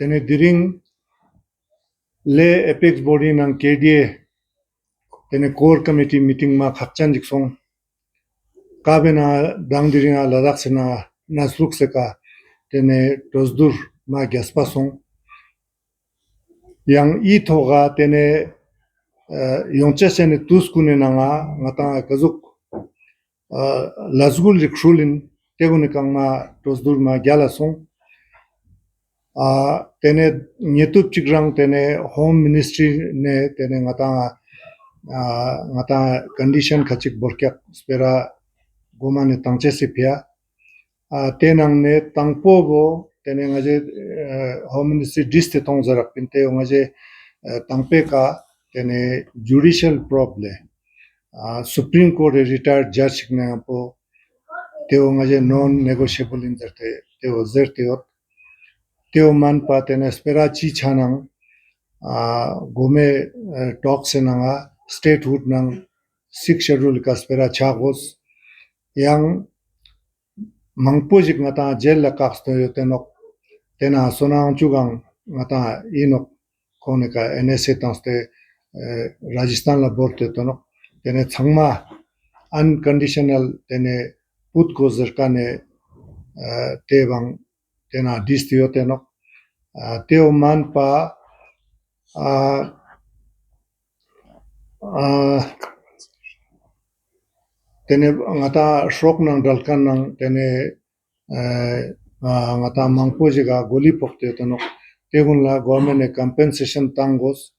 tene diring le apex body nang KDA tene core committee meeting ma khapchan jiksong kabena dangdiringa ladak sena nasruk seka tene dosdur ma gaspa song yang I thoga tene yongche sene tuskune nanga ngata kazuk lazgul rikshulin tegune kangma dosdur ma gyala song tene nyetup chikrang tene home ministry ne tene ngata condition khachik borkyak spera goma ne tangche sipya tenang ne tangpo go tene ngaje home ministry diste tong zarak pinte ngaje tangpe ka tene judicial probe supreme court retired judge ne po teo ngaje non negotiable in zerte teo zerteot teo man pa tene spera chi chanang gome talks nanga statehood nang 6 schedule ka spera chagos yang mangpojik ngata jail la kaksto yotenok tena sonang chugang ngata inok koneka NSA tangste Rajasthan la borte tonok tene changma unconditional tene put ko zerkane tebang tena distio tenok teo man pa tene ngata shrok nang dalkan nang tene ngata mangpoji ga goli pokte tenok tegun la government compensation tangos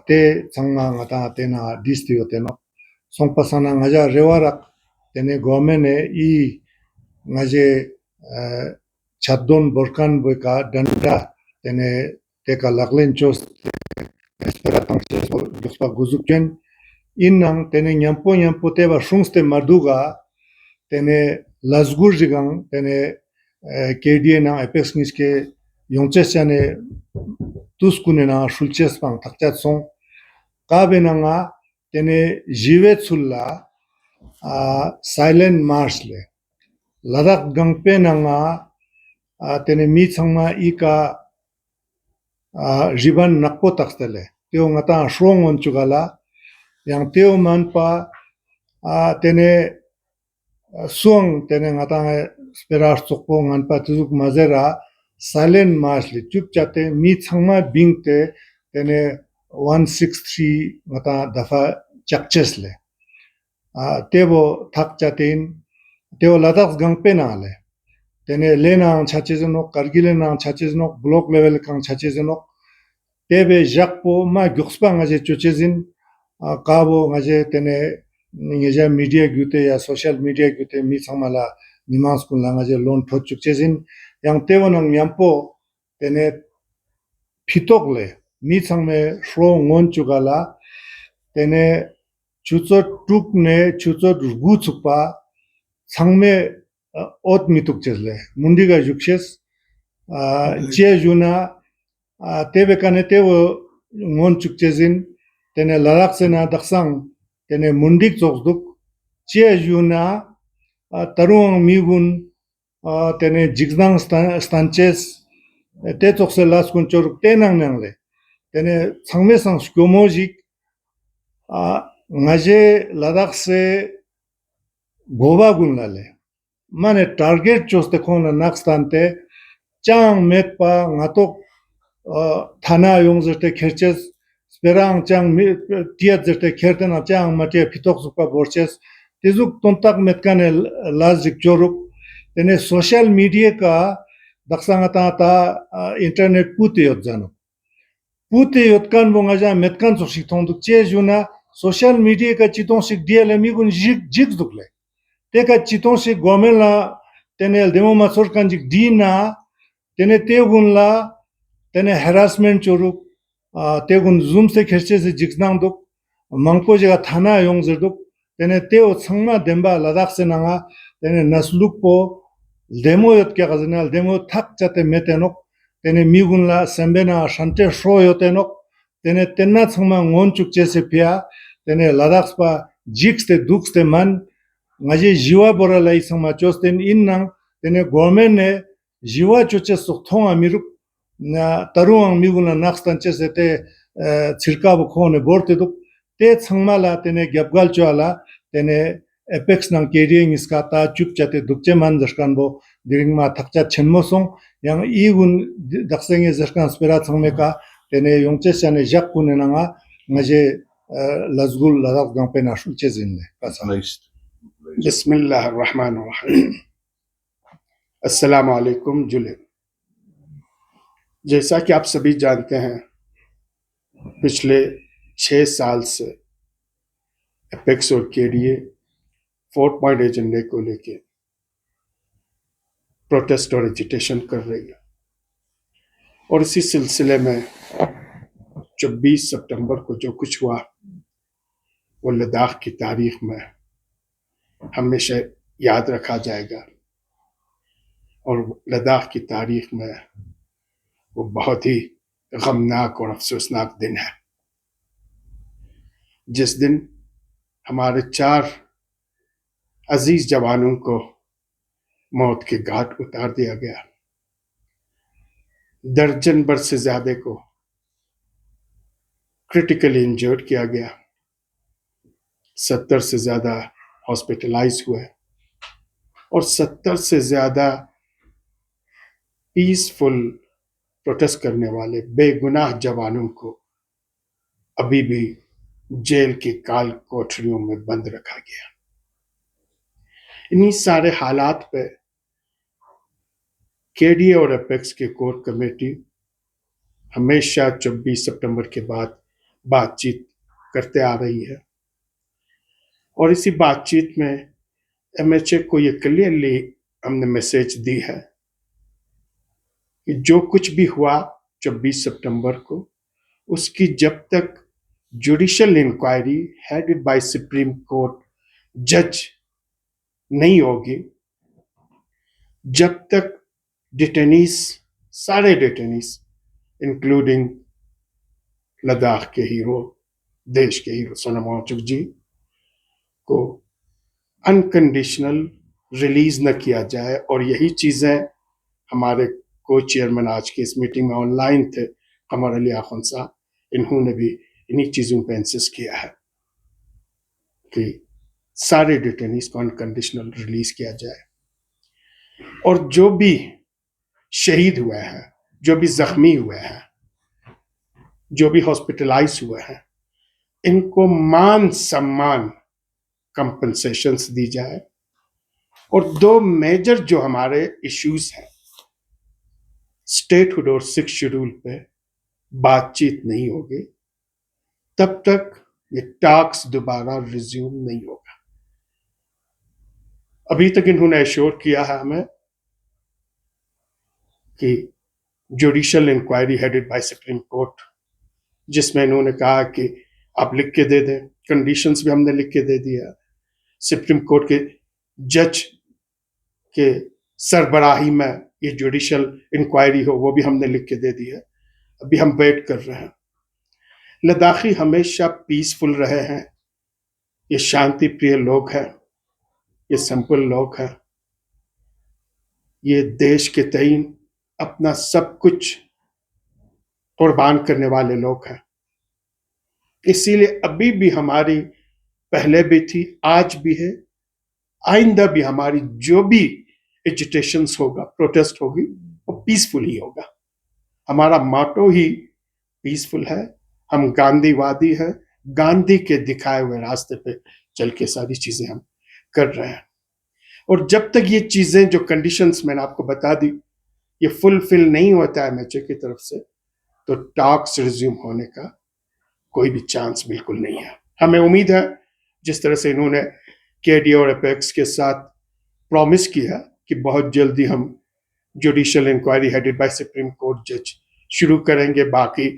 te changma ngata tena distio tenok songpasana ngaja rewarak tene government I ngaje chaddon borkan boika danda tene teka laklen chos esperatang dospa guzukchen innang tene nyampo teba shungste marduga tene lazgur jigang tene KDA na apex niske yongchesane tuskune na shulches pang takchat song kabena nga tene jivet sulla silent march le ladak gangpe na nga tene mi changma ika jiban nakpo takstele teo ngata shrong chugala yang teo man pa tene suang tene ngata spera chokpo ngan pa tuzuk mazera silent march le chupchate mi changma bingte tene 163 ngata dafa chakches le tebo thakchatin teo ladak gangpe na le tene lena chachezno kargilena chachezno block level kang chachezno tebe jakpo ma gyuxpa ngaje chochezin kabo ngaje tene ngeja media gyute ya social media gyute mi samala nimans kun langaje lon thochuk chezin yang tewonang nyampo tene phitokle mi sangme shro ngon chugala tene chucho tukne chucho gu chukpa sangme ot mituk chezle mundiga jukses je juna tebe kane tewo ngon chukchezin tene larak sena daksang tene mundik choksduk che juna tarung migun tene jigdang stanches te chokse las kun choruk tenang nangle tene changme sang skomojik ngaje ladak se goba gunlale mane target choste khona nakstante chang metpa ngatok thana yongzerte kherches sperang chang tiat zerte khertena chang mate pitok supa borches tezuk tontak metkane lazik joruk tene social media ka daksangata ta internet puti yot jano puti yotkan bongaja metkan soksik thonduk che juna social media ka chitonsik dialemi gun jig dukle teka chitonsik government la tene demo masor kanjik dina tene tegun la tene harassment choruk tegun zoom se kherche se jignang duk mangpo jega thana yongzer duk tene teo changma demba ladak se nanga tene nasluk po demo yot kya gazna demo thak chate metenok tene migun la sembena shante shro yotenok tene tenna changma ngon chuk chese pia tene ladak pa jikste dukste man ngaje jiwa bora lai sangma chosten innang tene government ne jiwa choche sok thonga miruk na taruang miguna nakstan chese te cirka bu khone borte duk te changmala tene gyapgal choala tene apex nang kering iskata chup chate dukche man jashkan bo diringma thakcha chenmosong yang igun daksenge jashkan spera changmeka tene yongche sane jak kunenanga ngaje lazgul ladak gangpe na shulche zinle kasa बिस्मिल्लाहिर्रहमानिर्रहीम। अस्सलाम वालेकुम जुले। जैसा कि आप सभी जानते हैं, पिछले 6 साल से एपेक्स और केडीए 4 पॉइंट एजेंडे को लेके प्रोटेस्ट और एजिटेशन कर रही है और इसी सिलसिले में 24 सितंबर को जो कुछ हुआ वो लद्दाख की तारीख में हमेशा याद रखा जाएगा और लद्दाख की तारीख में वो बहुत ही गमनाक और अफसोसनाक दिन है, जिस दिन हमारे 4 अजीज जवानों को मौत के घाट उतार दिया गया। दर्जन भर से ज्यादा को क्रिटिकली इंजर्ड किया गया। 70 से ज्यादा हॉस्पिटलाइज हुए और 70 से ज्यादा पीसफुल प्रोटेस्ट करने वाले बेगुनाह जवानों को अभी भी जेल की काल कोठरियों में बंद रखा गया। इन्हीं सारे हालात पे केडीए और एपेक्स की कोर कमेटी हमेशा 24 सितंबर के बाद बातचीत करते आ रही है और इसी बातचीत में एमएचए को ये क्लियरली हमने मैसेज दी है कि जो कुछ भी हुआ 24 सितंबर को, उसकी जब तक judicial inquiry headed by supreme court जज नहीं होगी, जब तक डिटेनीज, सारे डिटेनीज इंक्लूडिंग लद्दाख के हीरो, देश के हीरो सोनम वांगचुक जी को अनकंडीशनल रिलीज न किया जाए। और यही चीजें हमारे को चेयरमैन आज की इस मीटिंग में ऑनलाइन थे, कमर अली आखुन साहब, इन्होंने भी इन्हीं चीजों पर इंसिस्ट किया है कि सारे डिटेनीज को अनकंडीशनल रिलीज किया जाए और जो भी शहीद हुए हैं, जो भी जख्मी हुए हैं, जो भी हॉस्पिटलाइज हुए हैं, इनको मान सम्मान कंपनसेशंस दी जाए। और 2 मेजर जो हमारे इश्यूज हैं, स्टेटहुड और 6 शेड्यूल पे बातचीत नहीं होगी तब तक ये टॉक्स दोबारा रिज्यूम नहीं होगा। अभी तक इन्होंने एश्योर किया है हमें कि judicial inquiry headed by supreme court, जिसमें इन्होंने कहा कि आप लिख के दे दें, कंडीशंस भी हमने लिख के दे दिया, सुप्रीम कोर्ट के जज के सरबराही में ये जुडिशियल इंक्वायरी हो, वो भी हमने लिख के दे दिया। अभी हम वेट कर रहे हैं। लद्दाखी हमेशा पीसफुल रहे हैं, ये शांति प्रिय लोग हैं, ये सिंपल लोग हैं, ये देश के तईन अपना सब कुछ कुर्बान करने वाले लोग हैं। इसीलिए अभी भी हमारी, पहले भी थी, आज भी है, आइंदा भी हमारी जो भी एजिटेशंस होगा, प्रोटेस्ट होगी, वो पीसफुल ही होगा। हमारा मोटो ही पीसफुल है। हम गांधीवादी हैं, गांधी के दिखाए हुए रास्ते पे चल के सारी चीजें हम कर रहे हैं। और जब तक ये चीजें, जो कंडीशंस मैंने आपको बता दी, ये फुलफिल नहीं होता है एमएचए की तरफ से, तो टॉक्स रिज्यूम होने का कोई भी चांस बिल्कुल नहीं है। हमें उम्मीद है, जिस तरह से इन्होंने केडीए और एपेक्स के साथ प्रॉमिस किया कि बहुत जल्दी हम judicial inquiry headed by supreme court जज शुरू करेंगे। बाकी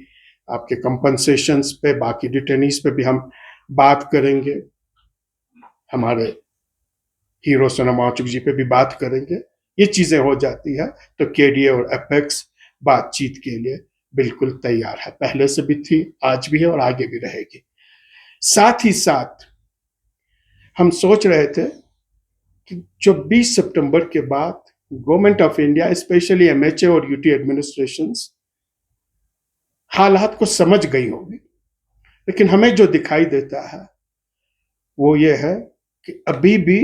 आपके कंपनसेशंस पे, बाकी डिटेनीज पे भी हम बात करेंगे, हमारे हीरो सोनम वांगचुक जी पे भी बात करेंगे। ये चीजें हो जाती है तो केडीए और एपेक्स बातचीत के लिए बिल्कुल तैयार है। पहले से भी थी, आज भी है और आगे भी रहेगी। साथ ही साथ हम सोच रहे थे कि 24 सितंबर के बाद government of India, specially MHA और यूटी एडमिनिस्ट्रेशंस, हालात को समझ गई होगी, लेकिन हमें जो दिखाई देता है वो ये है कि अभी भी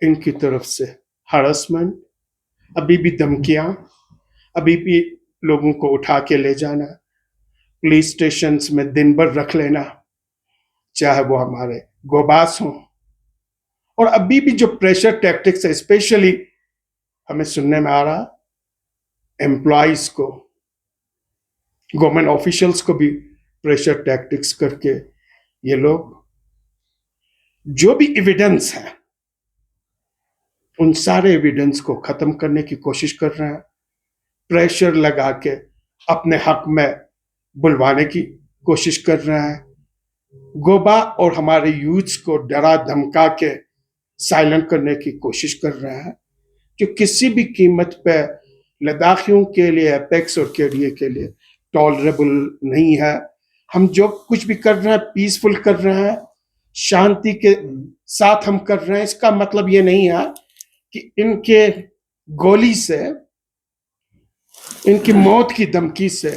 इनकी तरफ से हरासमेंट, अभी भी धमकियां, अभी भी लोगों को उठा के ले जाना, पुलिस स्टेशंस में दिन भर रख लेना, चाहे वो हमारे गोबास हों, और अभी भी जो प्रेशर टैक्टिक्स है, स्पेशली हमें सुनने में आ रहा एम्प्लॉइज को, गवर्नमेंट ऑफिशियल्स को भी प्रेशर टैक्टिक्स करके ये लोग जो भी एविडेंस है उन सारे एविडेंस को खत्म करने की कोशिश कर रहे हैं, प्रेशर लगा के अपने हक में बुलवाने की कोशिश कर रहे हैं, गोबा और हमारे यूथ्स को डरा धमका के साइलेंट करने की कोशिश कर रहे हैं, जो किसी भी कीमत पे लद्दाखियों के लिए, एपेक्स और केडीए के लिए टॉलरेबल नहीं है। हम जो कुछ भी कर रहे हैं पीसफुल कर रहे हैं, शांति के साथ हम कर रहे हैं। इसका मतलब ये नहीं है कि इनके गोली से, इनकी मौत की धमकी से,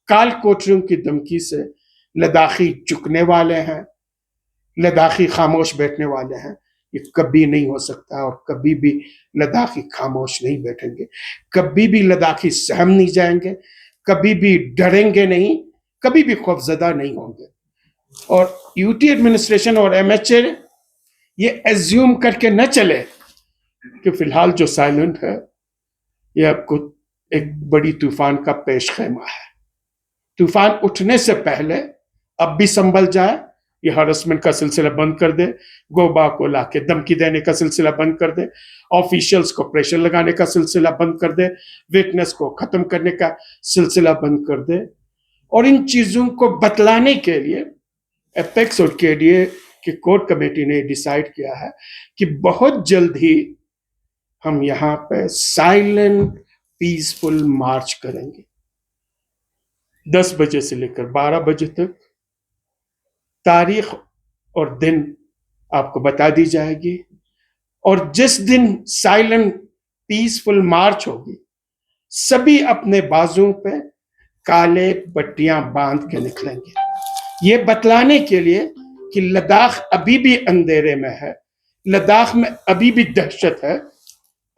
काल कोठरियों की धमकी से लद्दाखी चुकने वाले हैं, लद्दाखी खामोश बैठने वाले हैं। ये कभी नहीं हो सकता और कभी भी लद्दाखी खामोश नहीं बैठेंगे, कभी भी लद्दाखी सहम नहीं जाएंगे, कभी भी डरेंगे नहीं, कभी भी खौफजदा नहीं होंगे। और यूटी एडमिनिस्ट्रेशन और एमएचए ये एज्यूम करके न चले कि फिलहाल जो साइलेंट है ये आपको एक बड़ी तूफान का पेश खेमा है। तूफान उठने से पहले अब भी संभल जाए, ये हरासमेंट का सिलसिला बंद कर दे, गोबा को लाके धमकी देने का सिलसिला बंद कर दे, ऑफिशियल्स को प्रेशर लगाने का सिलसिला बंद कर दे, विटनेस को खत्म करने का सिलसिला बंद कर दे। और इन चीजों को बतलाने के लिए एपेक्स और केडीए की कोर कमेटी ने डिसाइड किया है कि बहुत जल्द ही हम यहाँ पे साइलेंट पीसफुल मार्च करेंगे। 10 बजे से लेकर 12 बजे तक तारीख और दिन आपको बता दी जाएगी, और जिस दिन साइलेंट पीसफुल मार्च होगी सभी अपने बाजुओं पे काले पट्टियां बांध के निकलेंगे, ये बतलाने के लिए कि लद्दाख अभी भी अंधेरे में है, लद्दाख में अभी भी दहशत है,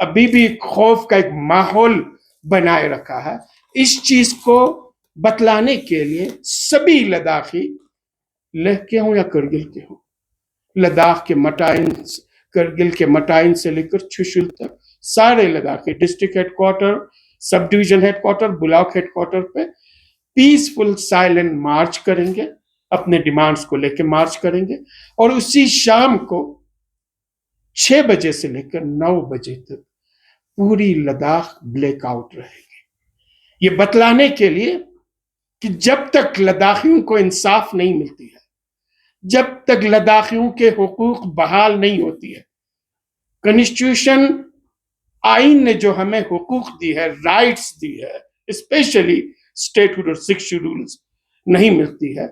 अभी भी खौफ का एक माहौल बनाए रखा है। इस चीज को बतलाने के लिए सभी लद्दाखी, लेह के हों या करगिल के हों, लद्दाख के मटाइन, करगिल के मटाइन से लेकर चुशुल तक सारे Ladakhi district headquarter, sub division headquarter, block headquarter पे पीसफुल साइलेंट मार्च करेंगे, अपने डिमांड्स को लेकर मार्च करेंगे। और उसी शाम को 6 बजे से लेकर 9 बजे तक पूरी लद्दाख ब्लैकआउट रहेगी, ये बतलाने के लिए कि जब तक लद्दाखियों को इंसाफ नहीं मिलती है, जब तक लद्दाखियों के हुकूक बहाल नहीं होती है, कॉन्स्टिट्यूशन आइन ने जो हमें हुकूक दी है, राइट्स दी है, स्पेशली स्टेटहुड और 6 शेड्यूल्स नहीं मिलती है,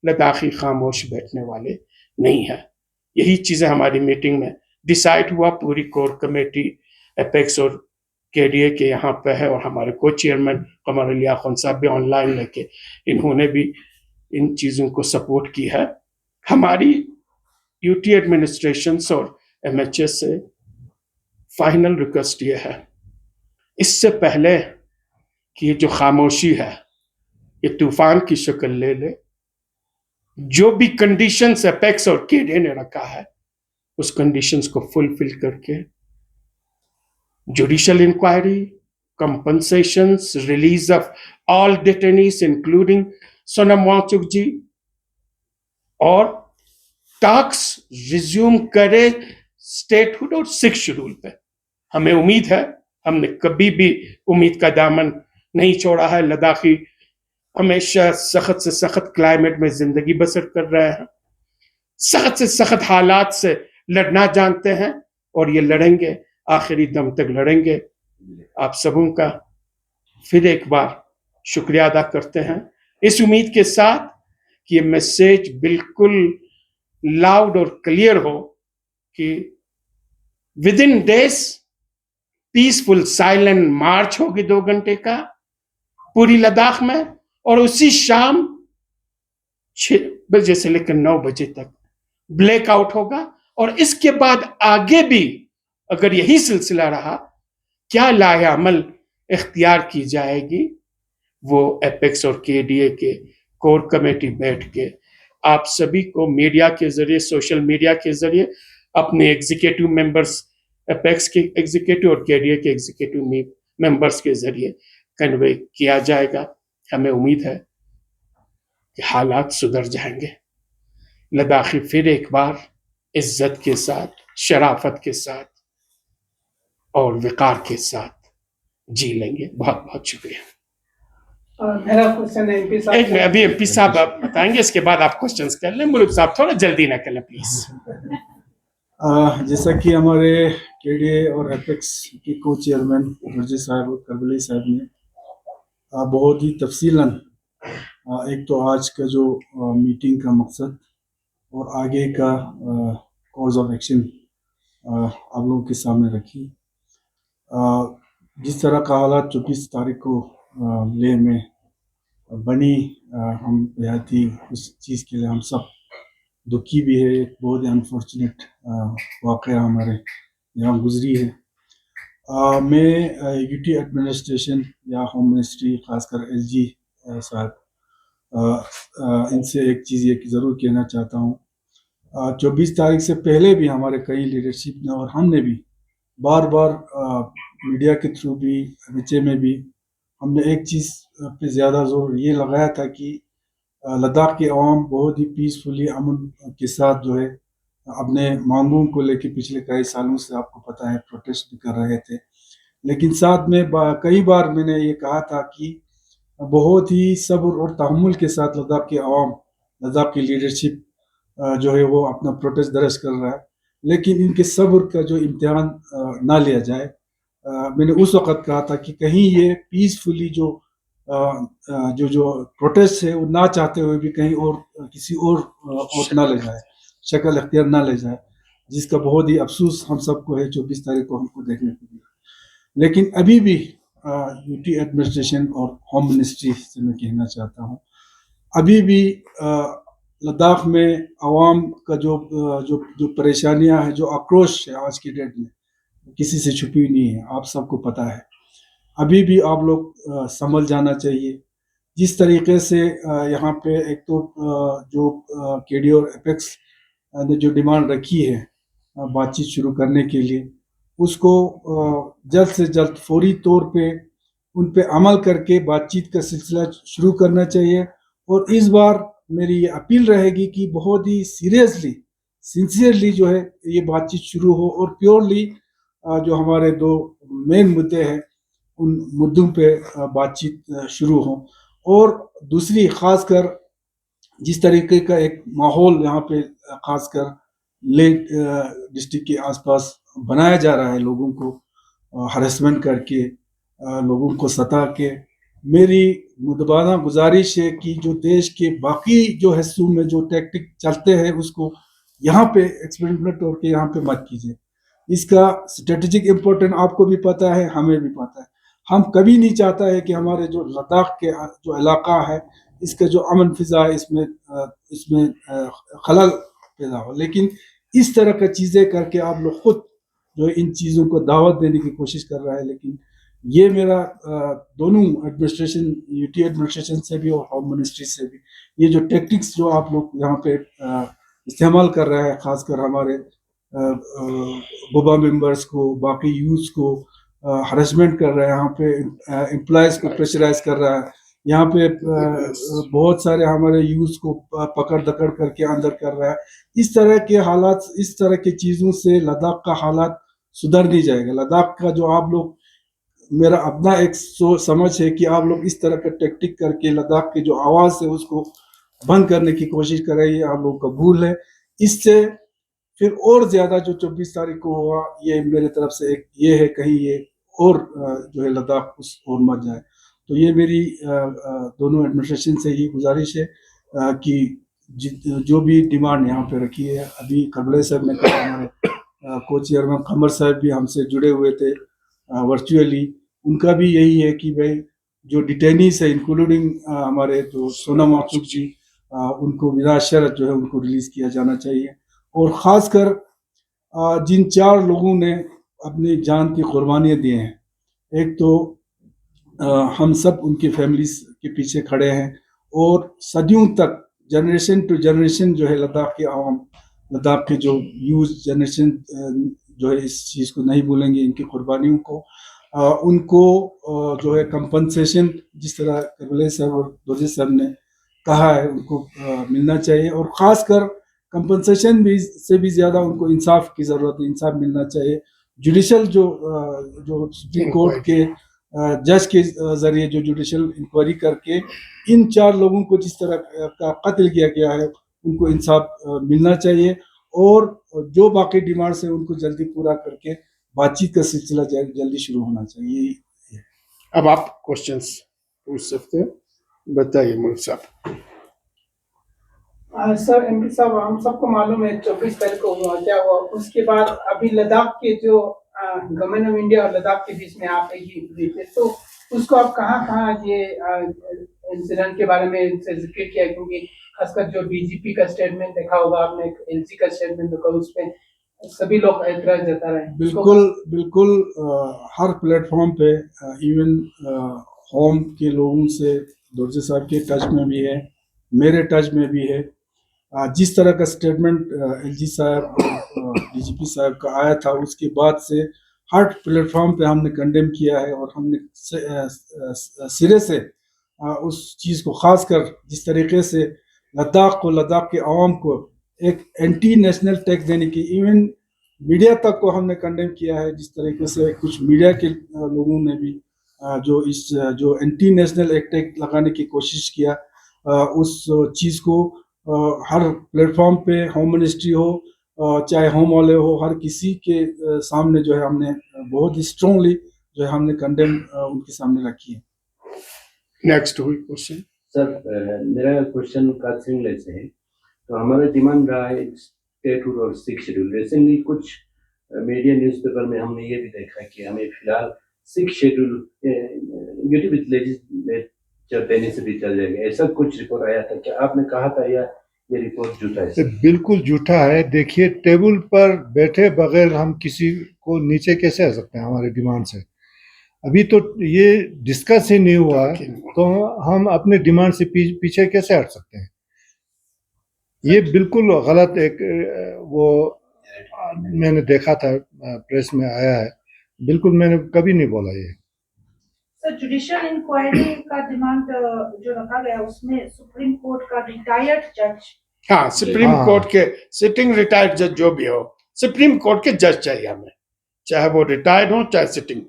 लद्दाखी खामोश बैठने वाले नहीं है। यही चीजें हमारी मीटिंग में डिसाइड हुआ। पूरी कोर कमेटी एपेक्स और केडीए के यहाँ पे है, और हमारे को चेयरमैन कमर अली खान साहब भी ऑनलाइन लेके इन्होंने भी इन चीजों को सपोर्ट की है। हमारी यूटी एडमिनिस्ट्रेशन और एमएचए से फाइनल रिक्वेस्ट ये है, इससे पहले कि ये जो खामोशी है ये तूफान की शक्ल ले ले, जो भी कंडीशंस एपेक्स और केडीए ने रखा है उस कंडीशंस को फुलफिल करके judicial inquiry, compensations, release of all detainees including Sonam Wangchuk ji, और टॉक्स रिज्यूम करे स्टेटहुड और 6 शेड्यूल पे। हमें उम्मीद है, हमने कभी भी उम्मीद का दामन नहीं छोड़ा है। लद्दाखी हमेशा सख्त से सख्त क्लाइमेट में जिंदगी बसर कर रहे हैं, सख्त से सख्त हालात से लड़ना जानते हैं, और ये लड़ेंगे, आखिरी दम तक लड़ेंगे। आप सबों का फिर एक बार शुक्रिया अदा करते हैं, इस उम्मीद के साथ कि ये मैसेज बिल्कुल लाउड और क्लियर हो कि within days peaceful silent march होगी 2 घंटे का पूरी लद्दाख में, और उसी शाम 6 बजे से लेकर 9 बजे तक ब्लैकआउट होगा। और इसके बाद आगे भी अगर यही सिलसिला रहा, क्या लाएअमल इख्तियार की जाएगी, वो एपेक्स और केडीए के कोर कमेटी बैठ के आप सभी को मीडिया के जरिए, सोशल मीडिया के जरिए, अपने एग्जीक्यूटिव मेंबर्स, एपेक्स के एग्जीक्यूटिव और केडीए के एग्जीक्यूटिव मेंबर्स के जरिए कन्वे किया जाएगा। हमें उम्मीद है कि हालात सुधर जाएंगे। लद्दाखी फिर एक बार इज्जत के साथ, शराफत के साथ और विकार के साथ जी लेंगे। बहुत बहुत शुक्रिया। मेरा क्वेश्चन है एमपी साहब। एक मिनट, अभी एमपी साहब आप बताएंगे, इसके बाद आप क्वेश्चंस कर लें। मुल्क साहब थोड़ा जल्दी ना करें प्लीज। जैसा कि हमारे केडीए और एपेक्स के को चेयरमैन वर्जी साहब और करबली साहब ने बहुत ही तफसीलन एक तो आज का जो मीटिंग का मकसद और आगे का कोर्स ऑफ एक्शन आप लोगों के सामने रखी। जिस तरह का हालात 24 तारीख को लेह में बनी, हम बेहद ही उस चीज़ के लिए हम सब दुखी भी है। एक बहुत ही अनफॉर्चुनेट वाक़या हमारे यहाँ गुजरी है। मैं यूटी एडमिनिस्ट्रेशन या होम मिनिस्ट्री, खासकर एसजी साहब, इनसे एक चीज़ ये ज़रूर कहना चाहता हूँ। 24 तारीख से पहले भी हमारे कई लीडरशिप ने और हमने भी बार बार मीडिया के थ्रू भी, नीचे में भी, हमने एक चीज़ पे ज़्यादा जोर ये लगाया था कि लद्दाख के अवाम बहुत ही पीसफुली, अमन के साथ जो है अपने मांगों को लेके पिछले कई सालों से आपको पता है प्रोटेस्ट भी कर रहे थे। लेकिन साथ में कई बार मैंने ये कहा था कि बहुत ही सब्र और तहम्मुल के साथ लद्दाख के अवाम, लद्दाख की लीडरशिप जो है वो अपना प्रोटेस्ट दर्ज कर रहा है, लेकिन इनके सब्र का जो इम्तिहान ना लिया जाए। मैंने उस वक़्त कहा था कि कहीं ये पीसफुली जो प्रोटेस्ट है वो ना चाहते हुए भी कहीं और किसी और ना ले जाए, शक्ल अख्तियार ना ले जाए, जिसका बहुत ही अफसोस हम सबको है 24 तारीख को हमको देखने को मिला। लेकिन अभी भी यूटी एडमिनिस्ट्रेशन और होम मिनिस्ट्री से मैं कहना चाहता हूँ, अभी भी लद्दाख में आवाम का जो परेशानियां हैं, जो आक्रोश है आज की डेट में, किसी से छुपी नहीं है, आप सबको पता है। अभी भी आप लोग संभल जाना चाहिए। जिस तरीके से यहाँ पे एक तो जो केडी और एपेक्स ने जो डिमांड रखी है बातचीत शुरू करने के लिए, उसको जल्द से जल्द फौरी तौर पे उन पे अमल करके बातचीत का सिलसिला शुरू करना चाहिए। और इस बार मेरी ये अपील रहेगी कि बहुत ही सीरियसली, सिंसियरली जो है ये बातचीत शुरू हो और प्योरली जो हमारे दो मेन मुद्दे हैं उन मुद्दों पे बातचीत शुरू हो। और दूसरी, खासकर जिस तरीके का एक माहौल यहाँ पे खासकर लेह डिस्ट्रिक्ट के आसपास बनाया जा रहा है, लोगों को हरेसमेंट करके, लोगों को सता के, मेरी मुदबाना गुजारिश है कि जो देश के बाकी जो हिस्सों में जो टैक्टिक चलते हैं उसको यहाँ पे एक्सपेरिमेंट करके यहाँ पे मत कीजिए। इसका स्ट्रेटेजिक इम्पोर्टेंस आपको भी पता है, हमें भी पता है। हम कभी नहीं चाहता है कि हमारे जो लद्दाख के जो इलाका है इसका जो अमन फिजा है इसमें खलल पैदा हो। लेकिन इस तरह का चीज़ें करके आप लोग खुद जो इन चीज़ों को दावत देने की कोशिश कर रहा है। लेकिन ये मेरा दोनों एडमिनिस्ट्रेशन, यूटी एडमिनिस्ट्रेशन से भी और होम मिनिस्ट्री से भी, ये जो टेक्टिक्स जो आप लोग यहाँ पे इस्तेमाल कर रहे हैं, खासकर हमारे बुबा मेंबर्स को, बाकी यूथ को हरेसमेंट कर रहा है, यहाँ पे एम्प्लॉयज को प्रेशराइज कर रहा है, यहाँ पे बहुत सारे हमारे यूथ को पकड़ दकड़ करके अंदर कर रहा है। इस तरह के हालात, इस तरह की चीज़ों से लद्दाख का हालात सुधर नहीं जाएगा। लद्दाख का जो आप लोग, मेरा अपना एक समझ है कि आप लोग इस तरह का टेक्टिक करके लद्दाख की जो आवाज़ है उसको बंद करने की कोशिश कर रहे हैं, आप लोग का भूल है। इससे फिर और ज़्यादा जो 24 तारीख को हुआ, ये मेरे तरफ से एक ये है, कहीं ये और जो है लद्दाख उस और मत जाए। तो ये मेरी दोनों एडमिनिस्ट्रेशन से ही गुजारिश है कि जो भी डिमांड यहाँ पे रखी है, अभी करबले साहब ने कहा, हमारे को चेयरमैन कमर साहब भी हमसे जुड़े हुए थे वर्चुअली, उनका भी यही है कि भाई जो डिटेनीस है इंक्लूडिंग हमारे जो सोनम वांगचुक जी, उनको बिना शर्त जो है उनको रिलीज किया जाना चाहिए। और ख़ासकर जिन 4 लोगों ने अपनी जान की कुर्बानियाँ दी हैं, एक तो हम सब उनकी फैमिलीज के पीछे खड़े हैं और सदियों तक जनरेशन टू जनरेशन जो है लद्दाख के आवाम, लद्दाख के जो यूथ जनरेशन जो है इस चीज़ को नहीं भूलेंगे, इनकी कुर्बानियों को। उनको जो है कंपनसेशन जिस तरह करवले साहब और दोजे साहब ने कहा है उनको मिलना चाहिए, और ख़ासकर कंपनसेशन भी से भी ज़्यादा उनको इंसाफ की ज़रूरत है, इंसाफ मिलना चाहिए। जुडिशल जो सुप्रीम कोर्ट के जज के ज़रिए जो जुडिशल इंक्वायरी करके इन 4 लोगों को जिस तरह का कत्ल किया गया है उनको इंसाफ मिलना चाहिए, और जो बाकी डिमांड्स है उनको जल्दी पूरा करके बातचीत का सिलसिला जल्दी शुरू होना चाहिए। अब आप क्वेश्चंस पूछ सकते हैं, बताइए मुल्क साहब। सर एमपी साहब, हम सबको मालूम है 24 तारीख को हुआ क्या हुआ, उसके बाद अभी लद्दाख के जो गवर्नमेंट ऑफ इंडिया और लद्दाख के बीच में आप हुई थे, तो उसको आप कहाँ ये इंसिडेंट के बारे में इनसे जिक्र किया, क्योंकि खासकर जो डीजीपी का स्टेटमेंट देखा होगा आपने, एलजी का स्टेटमेंट देखा, उस पे सभी लोग एतराज जता रहे हैं। बिल्कुल हर प्लेटफॉर्म पे इवन होम के लोगों से दोरजे साहब के टच में भी है, मेरे टच में भी है। जिस तरह का स्टेटमेंट एलजी साहब डीजीपी साहब का आया था, उसके बाद से हर प्लेटफॉर्म पे हमने कंडेम किया है, और हमने सिरे से उस चीज़ को, खासकर जिस तरीके से लद्दाख के आवाम को एक एंटी नेशनल टैक्स देने की, इवन मीडिया तक को हमने कंडेम किया है। जिस तरीके से कुछ मीडिया के लोगों ने भी जो एंटी नेशनल अटैक लगाने की कोशिश किया, उस चीज़ को हर प्लेटफॉर्म पे, होम मिनिस्ट्री हो चाहे होम वाले हो, हर किसी के सामने जो है हमने बहुत ही स्ट्रांगली जो है हमने कंडेम उनके सामने रखी है। नेक्स्ट हुई क्वेश्चन। सर मेरा क्वेश्चन कासिंगले से है। तो हमारा डिमांड रहा है स्टेटहुड और 6 शेड्यूल। रिसेंटली कुछ मीडिया न्यूज़पेपर में हमने ये भी देखा कि हमें फिलहाल 6 शेड्यूल यूटी लेजिस्लेचर देने से भी चल जाएगा, ऐसा कुछ रिपोर्ट आया था। क्या आपने कहा था या ये रिपोर्ट झूठा है? बिल्कुल झूठा है। देखिए, टेबल पर बैठे बगैर हम किसी को नीचे कैसे आ सकते हैं हमारे डिमांड से? अभी तो ये डिस्कस ही नहीं हुआ है, तो हम अपने डिमांड से पीछे कैसे हट सकते हैं? ये बिल्कुल गलत एक वो मैंने देखा था, प्रेस में आया है, बिल्कुल मैंने कभी नहीं बोला ये। सर जुडिशियल इंक्वायरी का डिमांड जो रखा गया उसमें सुप्रीम कोर्ट का रिटायर्ड जज, हाँ, सुप्रीम कोर्ट के सिटिंग रिटायर्ड जज जो भी हो, सुप्रीम कोर्ट के जज चाहिए हमें, चाहे वो रिटायर्ड हो चाहे सिटिंग।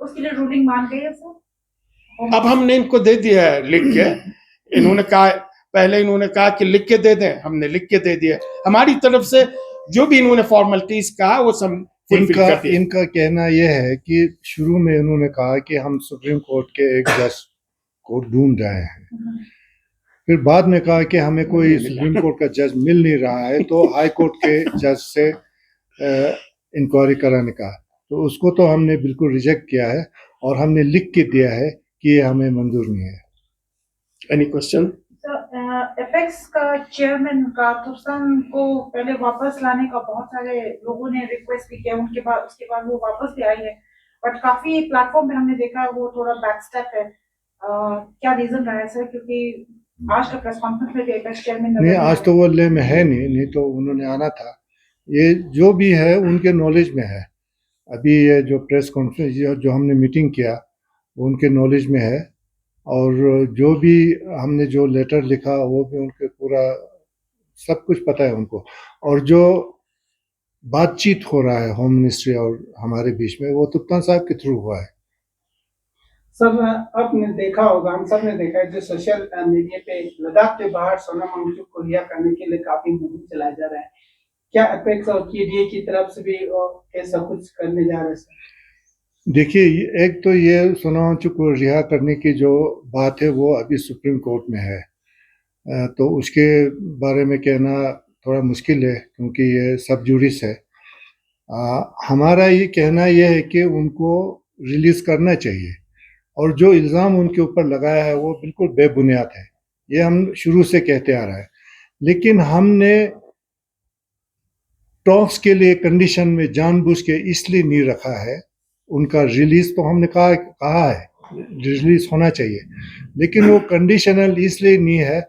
उसके लिए रूलिंग मान गई है सर? अब हमने इनको दे दिया है लिख के। इन्होंने कहा, पहले इन्होंने कहा कि लिख के दे दें, हमने लिख के दे दिया। हमारी तरफ से जो भी इन्होंने फॉर्मेलिटीज कहा वो सब इनका कहना यह है कि शुरू में इन्होंने कहा कि हम सुप्रीम कोर्ट के एक जज को ढूंढ रहे हैं, फिर बाद में कहा कि हमें कोई सुप्रीम कोर्ट का जज मिल नहीं रहा है, तो हाई कोर्ट के जज से इंक्वायरी कराने का। तो उसको तो हमने बिल्कुल रिजेक्ट किया है, और हमने लिख के दिया है कि ये हमें मंजूर नहीं है। Any question? एपेक्स का चेयरमैन का तुर्सन को पहले वापस लाने का बहुत सारे लोगों ने रिक्वेस्ट भी किया, उसके बाद वो वापस भी आई है, बट काफी प्लेटफॉर्म पे हमने देखा वो थोड़ा बैकस्टेप है। क्या रीजन रहा है सर? क्योंकि आज का प्रेस कॉन्फ्रेंस में भी एपेक्स चेयरमैन नहीं, आज तो वो ले में है नहीं तो उन्होंने आना था। ये जो भी है उनके नॉलेज में है। अभी ये जो प्रेस कॉन्फ्रेंस जो हमने मीटिंग किया वो उनके नॉलेज में है, और जो भी हमने जो लेटर लिखा वो भी उनके पूरा सब कुछ पता है उनको। और जो बातचीत हो रहा है होम मिनिस्ट्री और हमारे बीच में, वो तुप्तान साहब के थ्रू हुआ है। सर आपने देखा होगा, हम सब ने देखा है, जो सोशल मीडिया पे लद्दाख के बाहर सोनम वांगचुक को रिहा करने के लिए काफी मुहिम चलाया जा रहा है। क्या अपेक्स और केडीए की तरफ से भी ऐसा कुछ करने जा रहे हैं सर? देखिए, एक तो ये सोनम वांगचुक को रिहा करने की जो बात है वो अभी सुप्रीम कोर्ट में है, तो उसके बारे में कहना थोड़ा मुश्किल है, क्योंकि ये सब जुडिस है। हमारा ये कहना ये है कि उनको रिलीज़ करना चाहिए, और जो इल्ज़ाम उनके ऊपर लगाया है वो बिल्कुल बेबुनियाद है। ये हम शुरू से कहते आ रहे हैं। लेकिन हमने टॉक्स के लिए कंडीशन में जानबूझ के इसलिए नहीं रखा है। उनका रिलीज तो हमने कहा है रिलीज होना चाहिए, लेकिन वो कंडीशनल इसलिए नहीं है,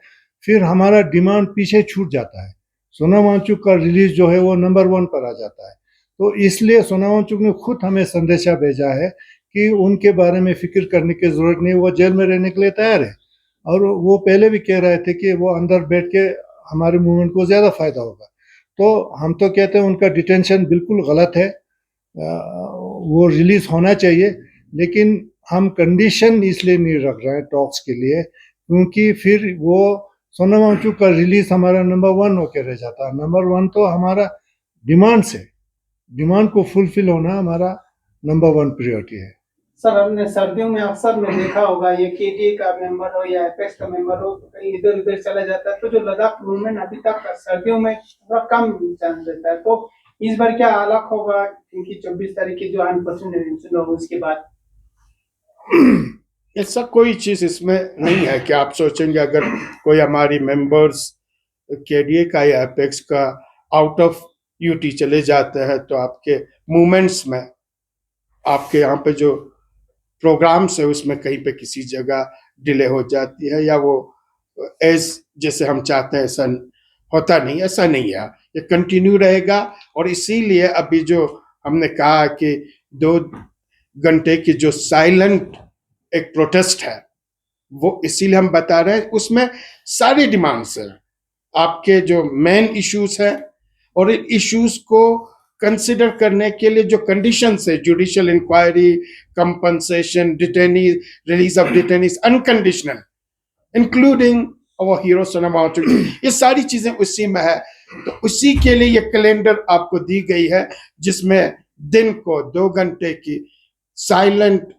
फिर हमारा डिमांड पीछे छूट जाता है। सोनम वांगचुक का रिलीज जो है वो नंबर 1 पर आ जाता है। तो इसलिए सोनम वांगचुक ने खुद हमें संदेशा भेजा है कि उनके बारे में फिक्र करने की जरूरत नहीं, वो जेल में रहने के लिए तैयार है। और वो पहले भी कह रहे थे कि वो अंदर बैठ के हमारे मूवमेंट को ज़्यादा फायदा होगा। तो हम तो कहते हैं उनका डिटेंशन बिल्कुल गलत है, वो रिलीज होना चाहिए। लेकिन हम कंडीशन इसलिए नहीं रख रहे हैं टॉक्स के लिए, क्योंकि फिर वो सोनम वांगचुक का रिलीज हमारा नंबर 1 होकर रह जाता है। नंबर 1 तो हमारा डिमांड से, डिमांड को फुलफिल होना हमारा नंबर 1 प्रायोरिटी है। सर, हमने सर्दियों में अक्सर में देखा होगा, ये केटीए का मेंबर हो या एपेक्स का मेंबर हो तो कहीं इधर उधर चला जाता है, तो जो लद्दाख मूवमेंट अभी तक सर्दियों में थोड़ा कम चांस रहता है। तो इस बार क्या अलग होगा, क्योंकि 24 तारीख की जो अनफॉर्चुनेट होगा उसके बाद? ऐसा कोई चीज इसमें नहीं है कि आप सोचेंगे अगर कोई हमारी मेंबर्स केडीए का या एपेक्स का आउट ऑफ यूटी चले जाते हैं तो आपके मूवमेंट्स में, आपके यहाँ पे जो प्रोग्राम्स है उसमें कहीं पे किसी जगह डिले हो जाती है या वो जैसे हम चाहते हैं ऐसा होता नहीं, ऐसा नहीं है। ये कंटिन्यू रहेगा। और इसीलिए अभी जो हमने कहा कि 2 घंटे की जो साइलेंट एक प्रोटेस्ट है वो इसीलिए हम बता रहे हैं, उसमें सारी डिमांड्स हैं, आपके जो मेन इश्यूज हैं और इन इश्यूज को कंसिडर करने के लिए जो कंडीशंस है, judicial inquiry, compensation, detainees, release of detainees unconditional, including our hero Sonam Wangchuk, ये सारी चीजें उसी में है। तो उसी के लिए ये कैलेंडर आपको दी गई है जिसमें दिन को 2 घंटे की साइलेंट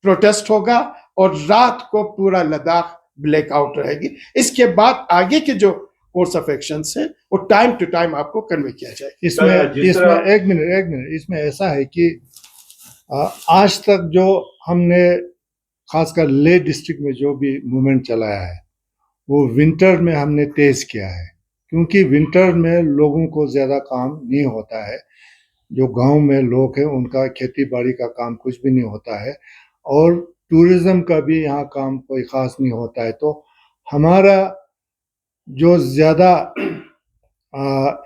प्रोटेस्ट होगा और रात को पूरा लद्दाख ब्लैकआउट रहेगी। इसके बाद आगे के जो कोर्स ऑफ एक्शंस है वो टाइम टू टाइम आपको कन्वे किया जाएगा। इसमें एक मिनट इसमें ऐसा है कि आज तक जो हमने खासकर ले डिस्ट्रिक्ट में जो भी मूवमेंट चलाया है वो विंटर में हमने तेज किया है, क्योंकि विंटर में लोगों को ज़्यादा काम नहीं होता है। जो गांव में लोग हैं उनका खेती बाड़ी का काम कुछ भी नहीं होता है और टूरिज्म का भी यहाँ काम कोई ख़ास नहीं होता है। तो हमारा जो ज़्यादा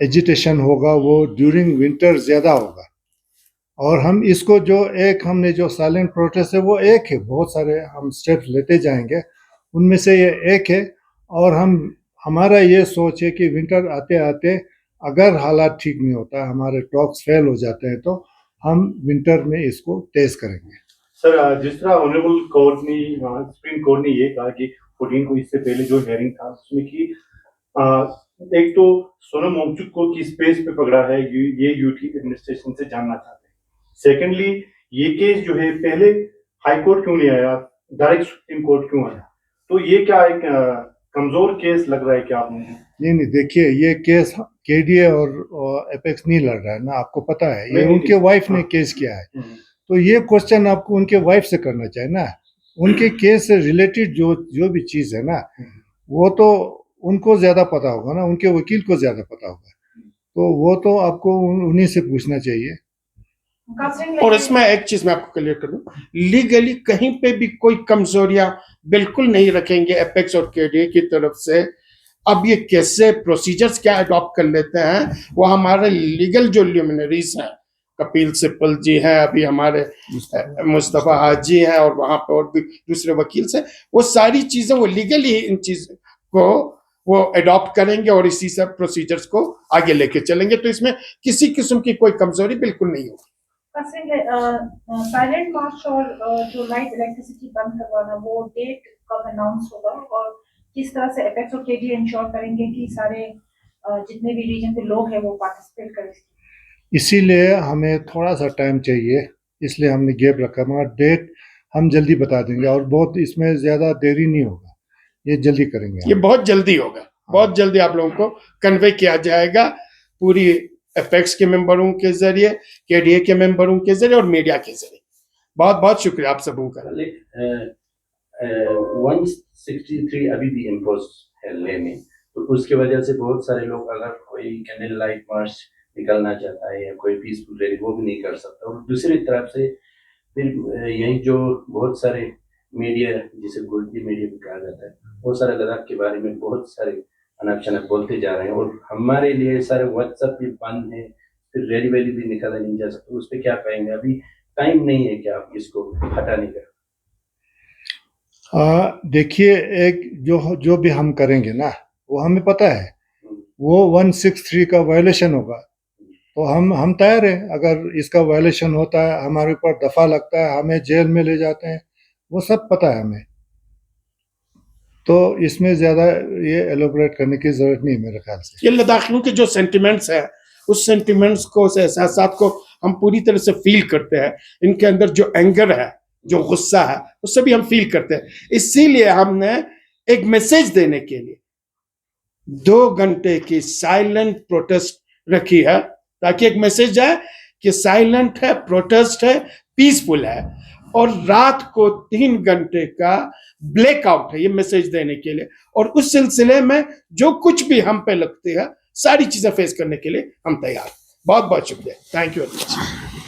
एजिटेशन होगा वो ड्यूरिंग विंटर ज़्यादा होगा। और हम इसको जो एक हमने जो साइलेंट प्रोटेस्ट है वो एक है, बहुत सारे हम स्टेप्स लेते जाएंगे, उनमें से ये एक है। और हमारा ये सोच है कि विंटर आते आते अगर हालात ठीक नहीं होता, हमारे टॉक्स फेल हो जाते हैं तो हम विंटर में इसको तेज करेंगे। सर, जिस तरह ऑनरेबल कोर्ट ने, सुप्रीम कोर्ट ने ये कहा कि 14 को इससे पहले जो हेयरिंग था उसमें कि एक तो सोनम वांगचुक को किस बेस पे पकड़ा है ये यूटी एडमिनिस्ट्रेशन से जानना चाहते हैं। सेकेंडली, ये केस जो है पहले हाई कोर्ट क्यों नहीं आया, डायरेक्ट सुप्रीम कोर्ट क्यों आया? तो ये क्या एक कमजोर केस लग रहा है क्या आपने? नहीं, देखिए ये केस केडीए और एपेक्स नहीं लड़ रहा है ना, आपको पता है, ये उनके वाइफ ने केस किया है। तो ये क्वेश्चन आपको उनके वाइफ से करना चाहिए ना, उनके केस से रिलेटेड जो भी चीज है ना वो तो उनको ज्यादा पता होगा ना, उनके वकील को ज्यादा पता होगा, तो वो तो आपको उन्हीं से पूछना चाहिए। और इसमें एक चीज मैं आपको क्लियर कर दूं, लीगली कहीं पे भी कोई कमजोरियां बिल्कुल नहीं रखेंगे एपेक्स और केडीए की तरफ से। अब ये कैसे प्रोसीजर्स क्या अडॉप्ट कर लेते हैं वो हमारे लीगल जो ल्यूमिनरीज हैं, कपिल सिब्बल जी हैं, अभी हमारे मुस्तफा हाजी हैं और वहां पर और भी दूसरे वकील से, वो सारी चीजें वो लीगली इन चीज को वो अडॉप्ट करेंगे और इसी सब प्रोसीजर्स को आगे लेके चलेंगे। तो इसमें किसी किस्म की कोई कमजोरी बिल्कुल नहीं होगी। साइलेंट मार्च और जो लाइट इलेक्ट्रिसिटी बंद करवाना, वो डेट कब अनाउंस होगा और किस तरह से एपेक्स और केडीए इंश्योर करेंगे कि सारे जितने भी रीजन के लोग हैं वो पार्टिसिपेट करें? इसीलिए हमें थोड़ा सा टाइम चाहिए, इसलिए हमने गैप रखा, मगर डेट हम जल्दी बता देंगे और बहुत इसमें ज्यादा देरी नहीं होगा, ये जल्दी करेंगे। ये बहुत जल्दी होगा, बहुत जल्दी आप लोगों को कन्वे किया जाएगा, पूरी एपेक्स के मेंबरों के जरिए, केडीए के मेंबरों के जरिए और मीडिया के जरिए। बहुत बहुत शुक्रिया आप सबों का। 163 अभी भी इम्पोज है ले में, तो उसके वजह से बहुत सारे लोग, अगर कोई कैंडल लाइट मार्च निकलना चाहता है या कोई पीसफुल रैली, वो भी नहीं कर सकता। और दूसरी तरफ से फिर यही जो बहुत सारे मीडिया, जिसे गोल्डी मीडिया भी कहा जाता है, वो सारे लद्दाख के बारे में बहुत सारे अनाप शनाप बोलते जा रहे हैं, और हमारे लिए सारे व्हाट्सएप भी बंद है, फिर रैली वैली भी निकाला नहीं जा सकता। उस पर क्या कहेंगे? अभी टाइम नहीं है क्या आप इसको हटाने का? देखिए, एक जो भी हम करेंगे ना, वो हमें पता है वो 163 का वायलेशन होगा, तो हम तैयार हैं। अगर इसका वायलेशन होता है, हमारे ऊपर दफा लगता है, हमें जेल में ले जाते हैं, वो सब पता है हमें, तो इसमें ज्यादा ये एलोबरेट करने की जरूरत नहीं मेरे ख्याल से। ये लद्दाखियों के जो सेंटिमेंट्स है, उस सेंटिमेंट्स को, से एहसास को हम पूरी तरह से फील करते हैं। इनके अंदर जो एंगर है, जो गुस्सा है, वो सभी हम फील करते हैं। इसीलिए हमने एक मैसेज देने के लिए 2 घंटे की साइलेंट प्रोटेस्ट रखी है, ताकि एक मैसेज जाए कि साइलेंट है, प्रोटेस्ट है, पीसफुल है, और रात को 3 घंटे का ब्लैकआउट है, ये मैसेज देने के लिए। और उस सिलसिले में जो कुछ भी हम पे लगती है, सारी चीजें फेस करने के लिए हम तैयार। बहुत बहुत शुक्रिया। Thank you very much.